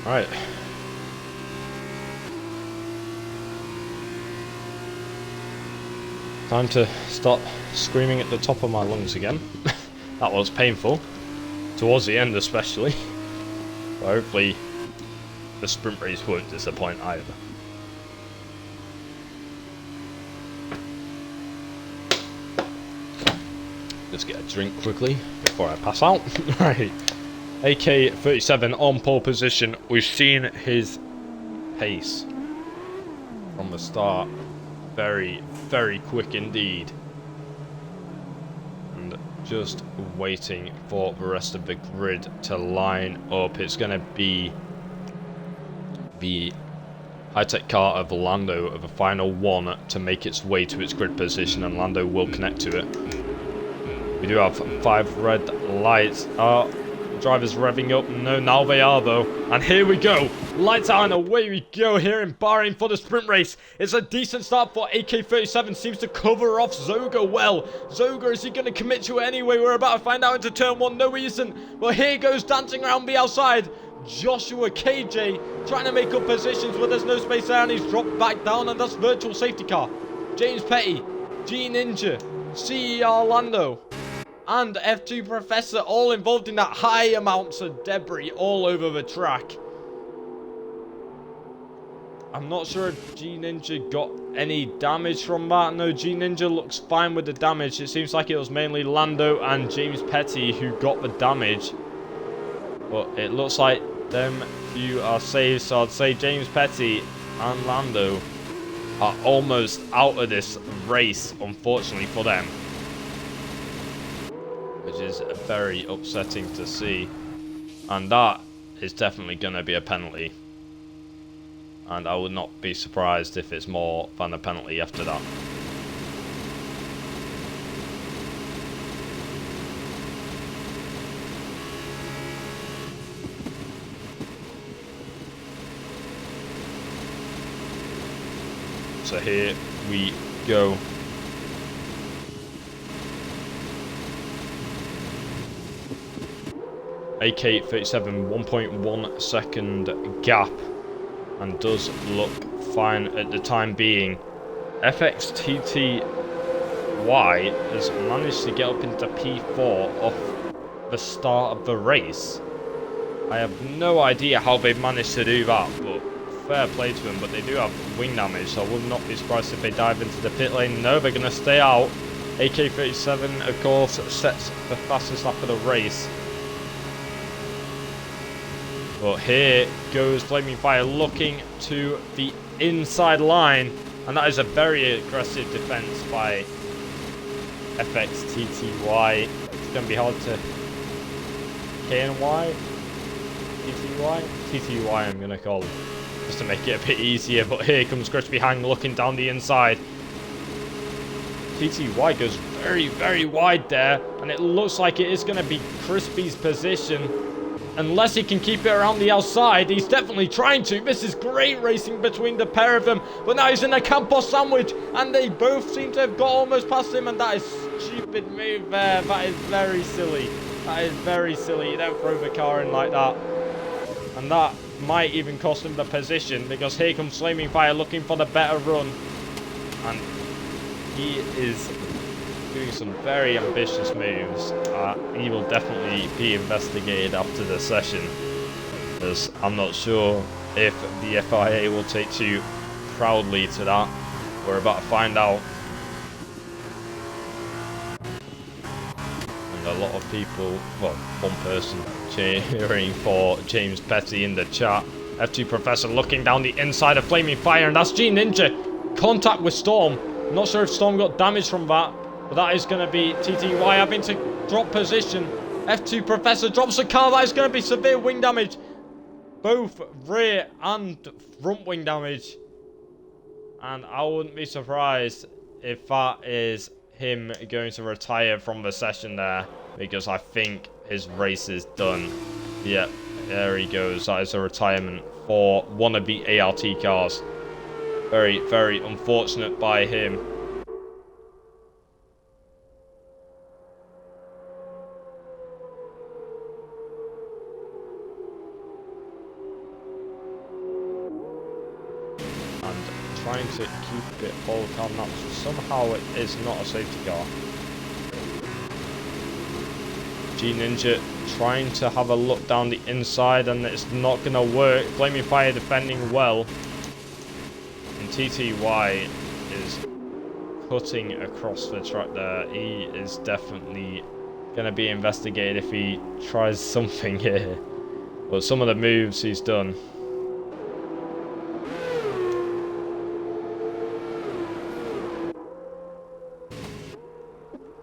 Right. Time to start screaming at the top of my lungs again. That was painful. Towards the end especially. But hopefully the sprint race won't disappoint either. Just get a drink quickly before I pass out. Right. AK-37 on pole position. We've seen his pace from the start. Very quick indeed. And just waiting for the rest of the grid to line up. It's going to be the high-tech car of Lando, the final one to make its way to its grid position, and Lando will connect to it. We do have 5 red lights. Drivers revving up. No, now they are though. And here we go. Lights out and away we go here in Bahrain for the sprint race. It's a decent start for AK-37. Seems to cover off Zoga well. Zoga, is he going to commit to it anyway? We're about to find out into turn 1. No, he isn't. Well, here goes dancing around the outside. Joshua KJ trying to make up positions, but there's no space there, and he's dropped back down, and that's virtual safety car. James Petty, G Ninja, CER Lando, and F2 Professor all involved in that. High amounts of debris all over the track. I'm not sure if G Ninja got any damage from that. No, G Ninja looks fine with the damage. It seems like it was mainly Lando and James Petty who got the damage. But it looks like them few are safe, so I'd say James Petty and Lando are almost out of this race, unfortunately for them. Which is very upsetting to see. And that is definitely going to be a penalty. And I would not be surprised if it's more than a penalty after that. So here we go. AK-37 1.1 second gap, and does look fine at the time being. FXTTY has managed to get up into P4 off the start of the race. I have no idea how they've managed to do that, but fair play to them. But they do have wing damage, so I would not be surprised if they dive into the pit lane. No, they're going to stay out. AK-37, of course, sets the fastest lap of the race. But here goes Flaming Fire looking to the inside line, and that is a very aggressive defense by FXTTY. It's going to be hard to... KNY? TTY? TTY I'm going to call him, just to make it a bit easier. But here comes Crispy Hang looking down the inside. TTY goes very wide there, and it looks like it is going to be Crispy's position. Unless he can keep it around the outside. He's definitely trying to. This is great racing between the pair of them. But now he's in a Campos sandwich. And they both seem to have got almost past him. And that is stupid move there. That is very silly. That is very silly. You don't throw the car in like that. And that might even cost him the position. Because here comes Flaming Fire looking for the better run. And he is doing some very ambitious moves. He will definitely be investigated after the session, because I'm not sure if the FIA will take too proudly to that. We're about to find out. And a lot of people, well, one person cheering for James Petty in the chat. F2 Professor looking down the inside of Flaming Fire, and that's G Ninja. Contact with Storm. Not sure if Storm got damage from that, but that is going to be TTY having to drop position. F2 Professor drops the car. That is going to be severe wing damage. Both rear and front wing damage. And I wouldn't be surprised if that is him going to retire from the session there, because I think his race is done. Yep, there he goes. That is a retirement for one of the ART cars. Very, very unfortunate by him. Trying to keep it all calm now. Somehow it is not a safety car. G Ninja trying to have a look down the inside, and it's not going to work. Flaming Fire defending well. And TTY is cutting across the track there. He is definitely going to be investigated if he tries something here. But some of the moves he's done.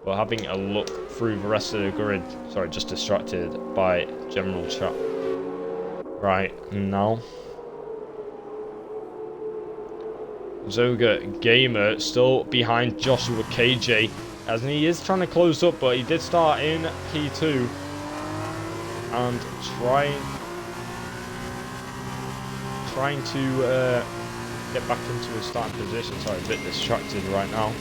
We're having a look through the rest of the grid. Sorry, just distracted by general chat. Right, now. Zoga Gamer still behind Joshua KJ. As he is trying to close up, but he did start in P2. And trying to get back into his starting position. Sorry, a bit distracted right now.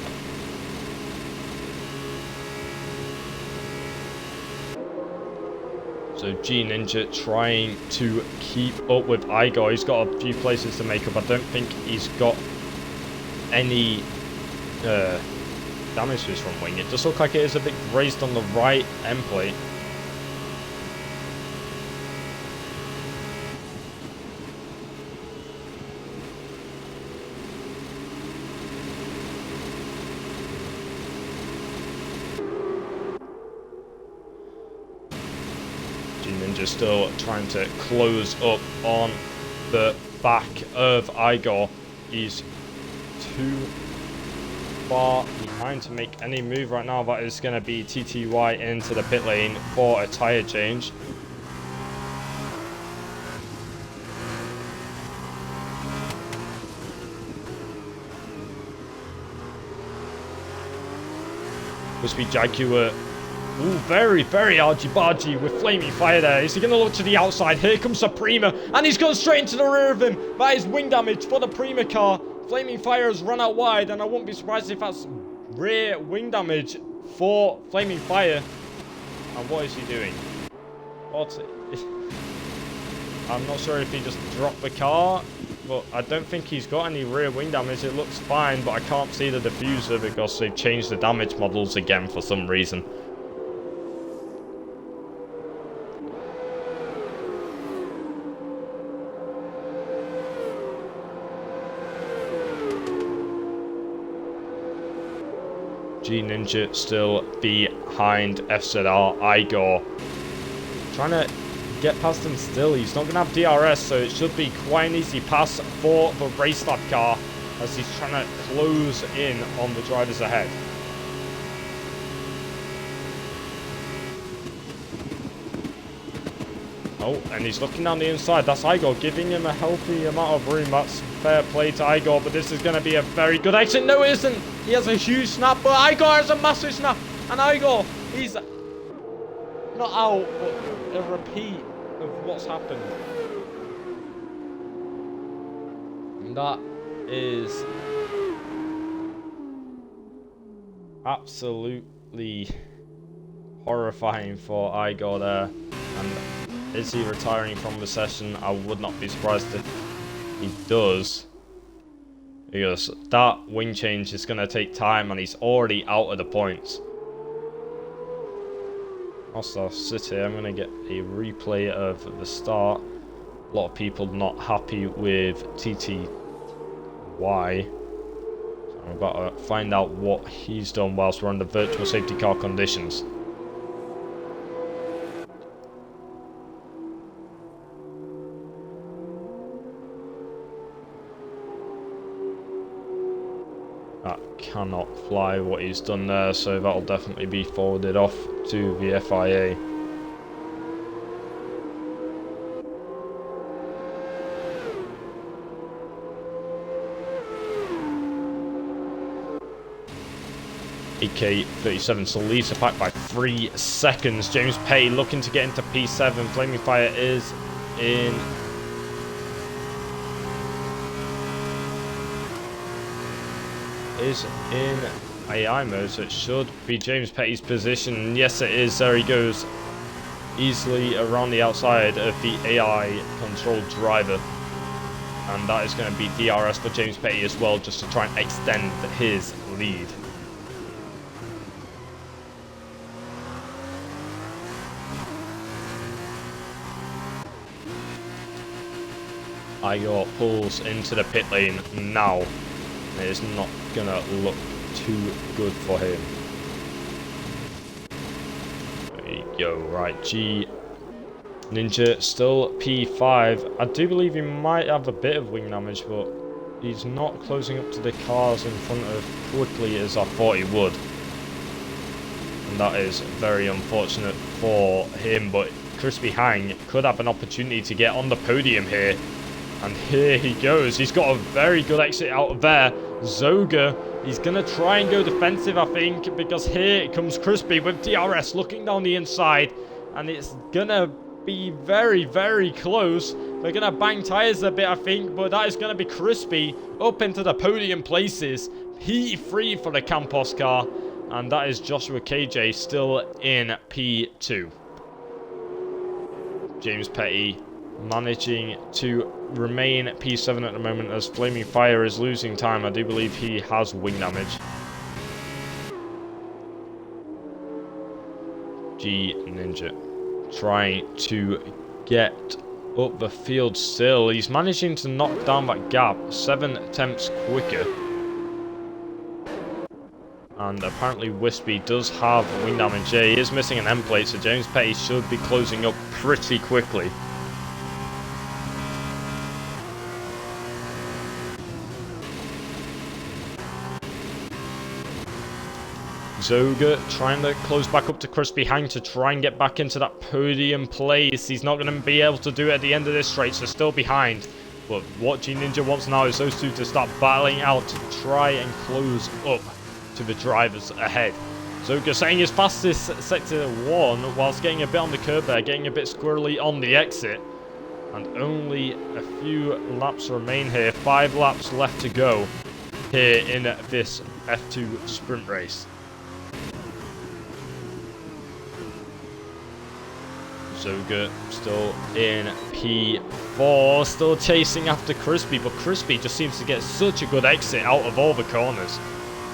So G Ninja trying to keep up with Igor. He's got a few places to make up. I don't think he's got any damage to his front wing. It does look like it is a bit raised on the right end plate. Ninja still trying to close up on the back of Igor. He's too far behind to make any move right now. That is going to be TTY into the pit lane for a tyre change. Must be Jaguar. Ooh, very, very argy-bargy with Flaming Fire there. Is he going to look to the outside? Here comes the Prima, and he's gone straight into the rear of him. That is wing damage for the Prima car. Flaming Fire has run out wide, and I wouldn't be surprised if that's rear wing damage for Flaming Fire. And what is he doing? What? I'm not sure if he just dropped the car, but I don't think he's got any rear wing damage. It looks fine, but I can't see the diffuser because they've changed the damage models again for some reason. G Ninja still behind FZR Igor. Trying to get past him still. He's not going to have DRS, so it should be quite an easy pass for the race lap car as he's trying to close in on the drivers ahead. Oh, and he's looking down the inside. That's Igor giving him a healthy amount of room. That's fair play to Igor, but this is going to be a very good exit. No, it isn't. He has a huge snap, but Igor has a massive snap. And Igor, he's not out, but a repeat of what's happened. And that is absolutely horrifying for Igor there. And is he retiring from the session? I would not be surprised if he does. Because that wing change is going to take time and he's already out of the points. Whilst I sit here, I'm going to get a replay of the start. A lot of people not happy with TTY. So We've got to find out what he's done whilst we're under virtual safety car conditions. That cannot fly what he's done there, so that'll definitely be forwarded off to the FIA. AK-37 still leads the pack by 3 seconds. James Petty looking to get into P7. Flaming Fire is in. AI mode, so it should be James Petty's position. Yes, it is. There he goes, easily around the outside of the AI controlled driver, and that is going to be DRS for James Petty as well, just to try and extend his lead. Igor pulls into the pit lane now. It is not gonna look too good for him. There you go. Right, G Ninja still P5. I do believe he might have a bit of wing damage, but he's not closing up to the cars in front of quickly as I thought he would. And that is very unfortunate for him, but Crispy Hang could have an opportunity to get on the podium here. And here he goes. He's got a very good exit out of there. Zoga, he's going to try and go defensive, I think, because here comes Crispy with DRS looking down the inside. And it's going to be very, very close. They're going to bang tyres a bit, I think, but that is going to be Crispy up into the podium places. P3 for the Campos car. And that is Joshua KJ still in P2. James Petty managing to remain P7 at the moment as Flaming Fire is losing time. I do believe he has wing damage. G Ninja trying to get up the field still. He's managing to knock down that gap 7 attempts quicker. And apparently Wispy does have wing damage. Yeah, he is missing an end plate, so James Petty should be closing up pretty quickly. Zoga trying to close back up to Crispy Hang to try and get back into that podium place. He's not going to be able to do it at the end of this straight, so still behind. But what G Ninja wants now is those two to start battling out to try and close up to the drivers ahead. Zoga saying his fastest sector 1 whilst getting a bit on the curb there, getting a bit squirrely on the exit. And only a few laps remain here. 5 laps left to go here in this F2 sprint race. Zoga still in P4, still chasing after Crispy, but Crispy just seems to get such a good exit out of all the corners.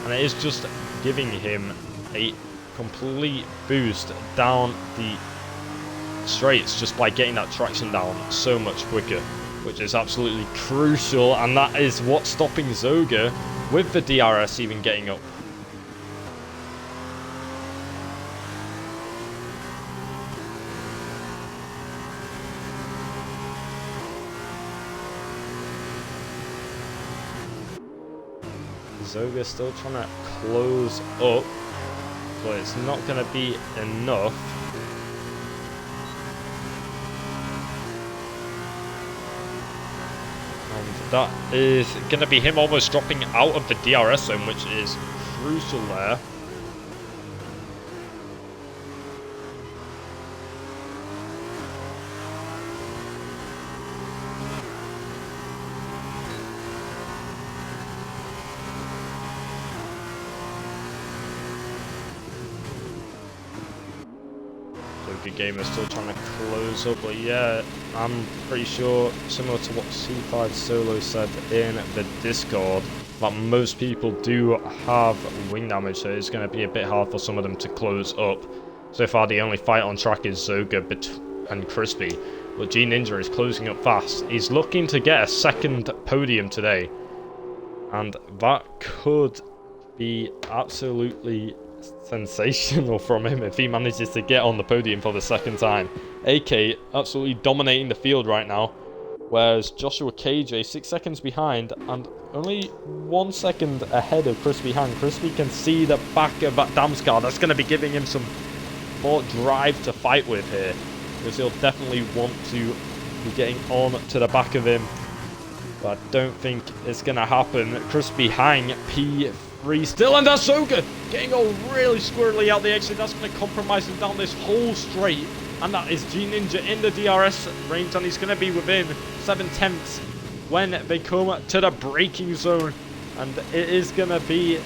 And it is just giving him a complete boost down the straights just by getting that traction down so much quicker, which is absolutely crucial, and that is what's stopping Zoga with the DRS even getting up. Zoga's still trying to close up, but it's not going to be enough. And that is going to be him almost dropping out of the DRS zone, which is crucial there. Good game is still trying to close up, but yeah, I'm pretty sure, similar to what C5 Solo said in the Discord, that most people do have wing damage, so it's going to be a bit hard for some of them to close up. So far, the only fight on track is Zoga and Crispy, but G Ninja is closing up fast. He's looking to get a second podium today. And that could be absolutely sensational from him if he manages to get on the podium for the second time. AK absolutely dominating the field right now, whereas Joshua KJ 6 seconds behind and only 1 second ahead of Crispy Han. Crispy can see the back of that Dam's car. That's going to be giving him some more drive to fight with here, because he'll definitely want to be getting on to the back of him. But I don't think it's going to happen. Crispy Hang, P3 still, and that's Soga getting all really squirrely out the exit. That's going to compromise him down this whole straight. And that is G Ninja in the DRS range, and he's going to be within 7/10 when they come to the braking zone. And it is going to be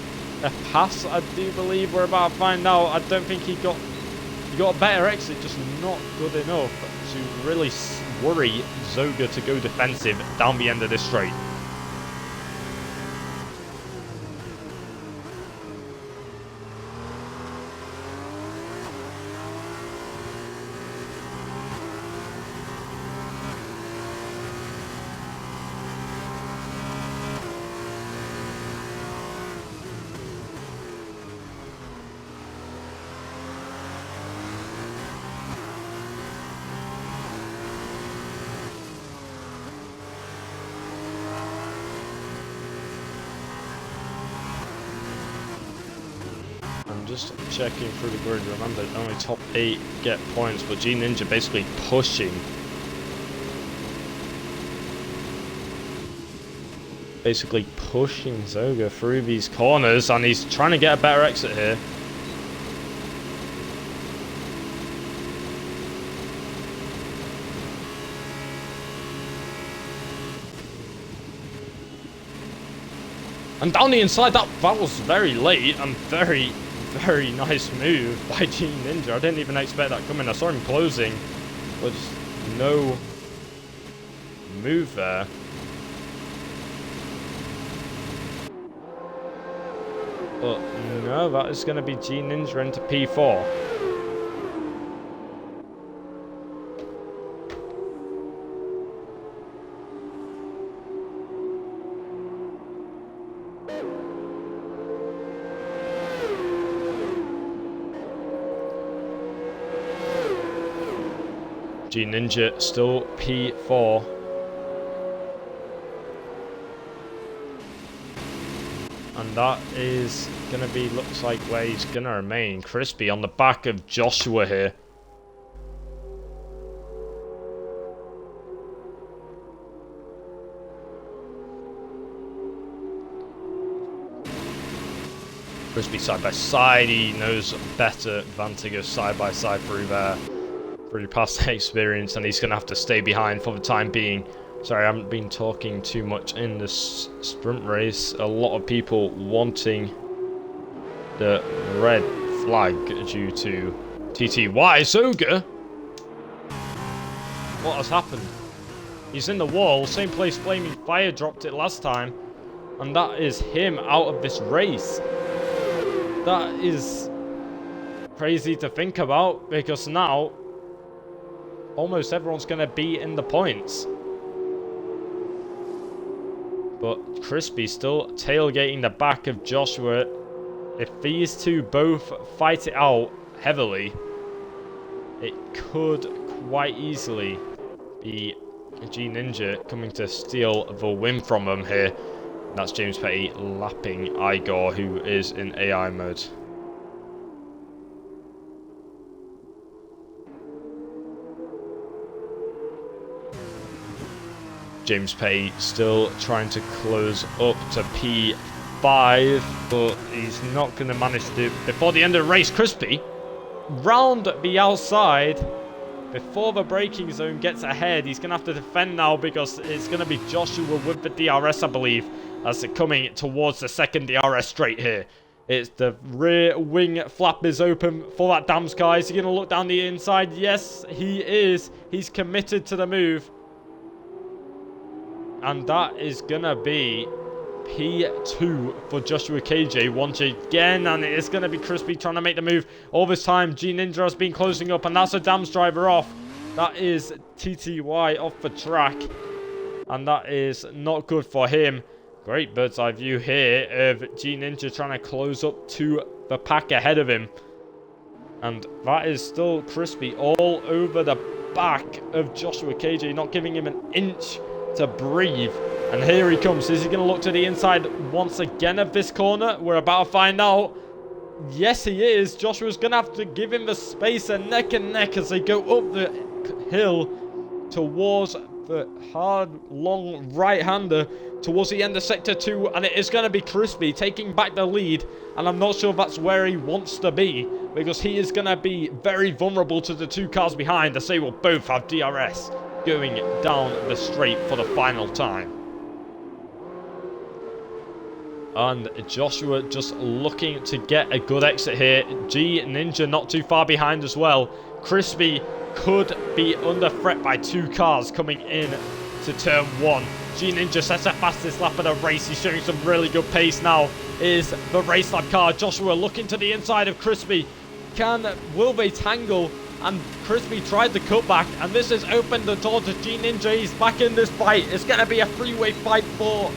a pass, I do believe. We're about to find out. I don't think he got a better exit, just not good enough to really worry Zoga to go defensive down the end of this straight. Just checking through the grid. Remember, only top 8 get points, but G Ninja basically pushing Zoga through these corners, and he's trying to get a better exit here. And down the inside, that was very late and very nice move by G Ninja. I didn't even expect that coming. I saw him closing, but just no move there. But no, that is going to be G Ninja into P4. G Ninja still P4. And that is going to be, looks like, where he's going to remain. Crispy on the back of Joshua here. Crispy side by side. He knows better than to go side by side through there. Through past experience, and he's going to have to stay behind for the time being. Sorry, I haven't been talking too much in this sprint race. A lot of people wanting the red flag due to TTY. Zoga? What has happened? He's in the wall, same place Flaming Fire dropped it last time, and that is him out of this race. That is crazy to think about, because now almost everyone's going to be in the points. But Crispy still tailgating the back of Joshua. If these two both fight it out heavily, it could quite easily be G Ninja coming to steal the win from them here. And that's James Petty lapping Igor, who is in AI mode. James Petty still trying to close up to P5, but he's not going to manage to do it before the end of the race. Crispy round the outside before the braking zone gets ahead. He's going to have to defend now, because it's going to be Joshua with the DRS, I believe, as they're coming towards the second DRS straight here. It's the rear wing flap is open for that Dams car. Is he going to look down the inside? Yes, he is. He's committed to the move. And that is going to be P2 for Joshua KJ once again. And it is going to be Crispy trying to make the move. All this time, G Ninja has been closing up. And that's a Dams driver off. That is TTY off the track. And that is not good for him. Great bird's eye view here of G Ninja trying to close up to the pack ahead of him. And that is still Crispy all over the back of Joshua KJ, not giving him an inch to breathe. And here he comes. Is he going to look to the inside once again of this corner? We're about to find out. Yes, he is. Joshua's going to have to give him the space, and neck as they go up the hill towards the hard, long right-hander towards the end of Sector 2, and it is going to be Crispy taking back the lead, and I'm not sure that's where he wants to be, because he is going to be very vulnerable to the two cars behind, as they will both have DRS going down the straight for the final time. And Joshua just looking to get a good exit here. G Ninja not too far behind as well. Crispy could be under threat by two cars coming in to turn 1. G Ninja sets the fastest lap of the race. He's showing some really good pace now. Is the race lab car. Joshua looking to the inside of Crispy. Will they tangle? And Crispy tried the cutback, and this has opened the door to G Ninja. He's back in this fight. It's going to be a three-way fight for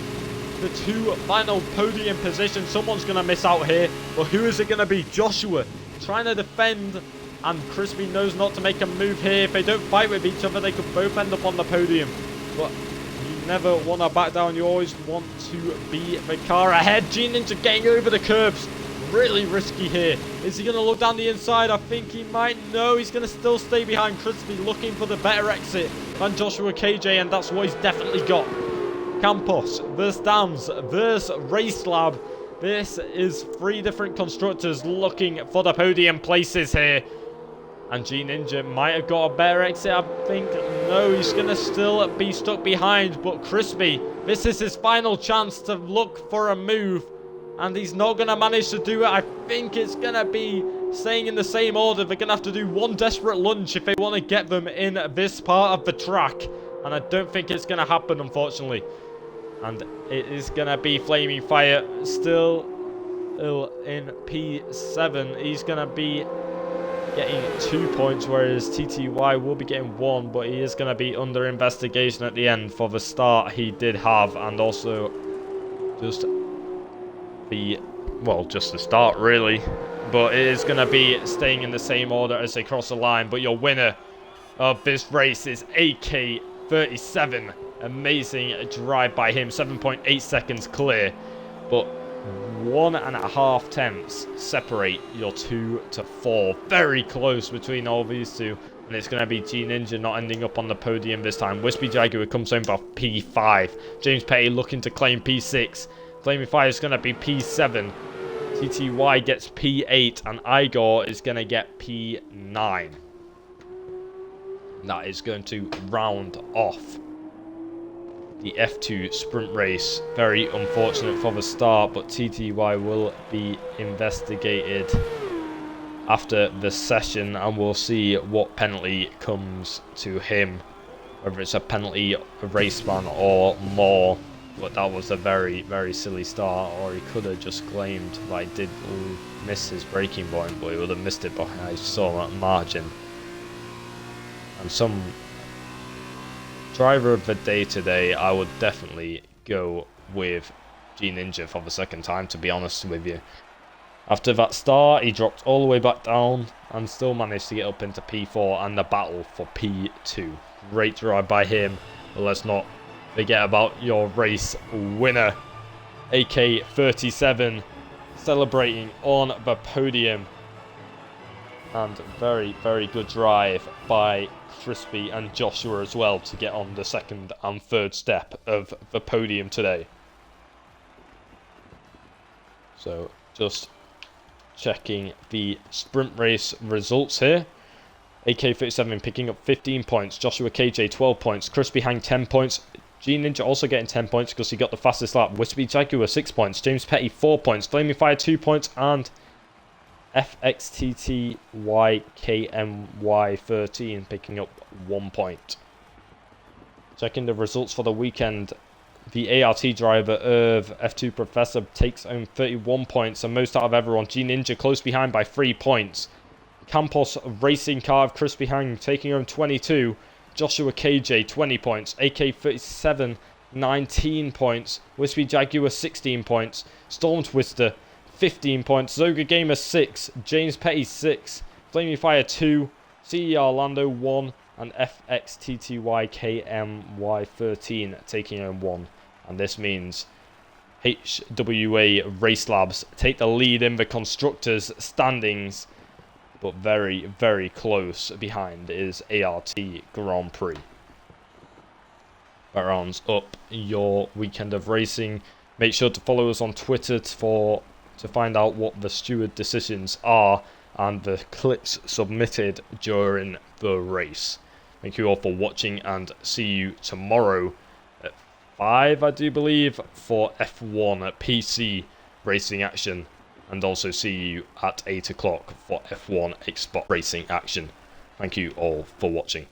the two final podium positions. Someone's going to miss out here, but who is it going to be? Joshua trying to defend, and Crispy knows not to make a move here. If they don't fight with each other, they could both end up on the podium, but you never want to back down. You always want to be the car ahead. G Ninja getting over the curbs, really risky here. Is he going to look down the inside? I think he might. No, he's going to still stay behind Crispy, looking for the better exit than Joshua KJ, and that's what he's definitely got. Campos versus Dams versus Race Lab. This is 3 different constructors looking for the podium places here. And G Ninja might have got a better exit, I think. No, he's going to still be stuck behind. But Crispy, this is his final chance to look for a move. And he's not going to manage to do it. I think it's going to be staying in the same order. They're going to have to do one desperate lunge if they want to get them in this part of the track. And I don't think it's going to happen, unfortunately. And it is going to be Flaming Fire still in P7. He's going to be getting 2 points, whereas TTY will be getting 1. But he is going to be under investigation at the end for the start he did have. And also just the start, really. But it is going to be staying in the same order as they cross the line. But your winner of this race is AK37. Amazing drive by him, 7.8 seconds clear, but 1.5 tenths separate your 2 to 4. Very close between all these two, and it's going to be G Ninja not ending up on the podium this time. Wispy Jaguar comes home for P5. James Petty looking to claim P6. Flaming Fire is going to be P7. TTY gets P8, and Igor is going to get P9. That is going to round off the F2 sprint race. Very unfortunate for the start, but TTY will be investigated after the session, and we'll see what penalty comes to him, whether it's a penalty, a race ban, or more. But that was a very, very silly start, or he could have just claimed that he did miss his braking point, but he would have missed it by a small margin. And some driver of the day today, I would definitely go with G Ninja for the second time, to be honest with you. After that start, he dropped all the way back down and still managed to get up into P4 and the battle for P2. Great drive by him, but let's not forget about your race winner, AK37, celebrating on the podium. And very, very good drive by Crispy and Joshua as well to get on the second and third step of the podium today. So just checking the sprint race results here. AK37 picking up 15 points, Joshua KJ 12 points, Crispy Hang 10 points, G Ninja also getting 10 points because he got the fastest lap, Wispy Jaguar 6 points, James Petty 4 points, Flaming Fire 2 points, and FXTTYKMY13 picking up 1 point. Checking the results for the weekend, the ART driver of F2 Professor takes home 31 points, the most out of everyone. G Ninja close behind by 3 points. Campos racing car of Crispy Hang taking home 22. Joshua KJ 20 points. AK37 19 points. Wispy Jaguar 16 points. Storm Twister 15 points. Zoga Gamer 6. James Petty 6. Flaming Fire 2. CE Orlando 1. And FXTTYKMY 13 taking home 1. And this means HWA Race Labs take the lead in the constructors standings, but very, very close behind is ART Grand Prix. That rounds up your weekend of racing. Make sure to follow us on Twitter to find out what the steward decisions are and the clips submitted during the race. Thank you all for watching, and see you tomorrow at 5, I do believe, for F1 at PC racing action, and also see you at 8 o'clock for F1 Xbox racing action. Thank you all for watching.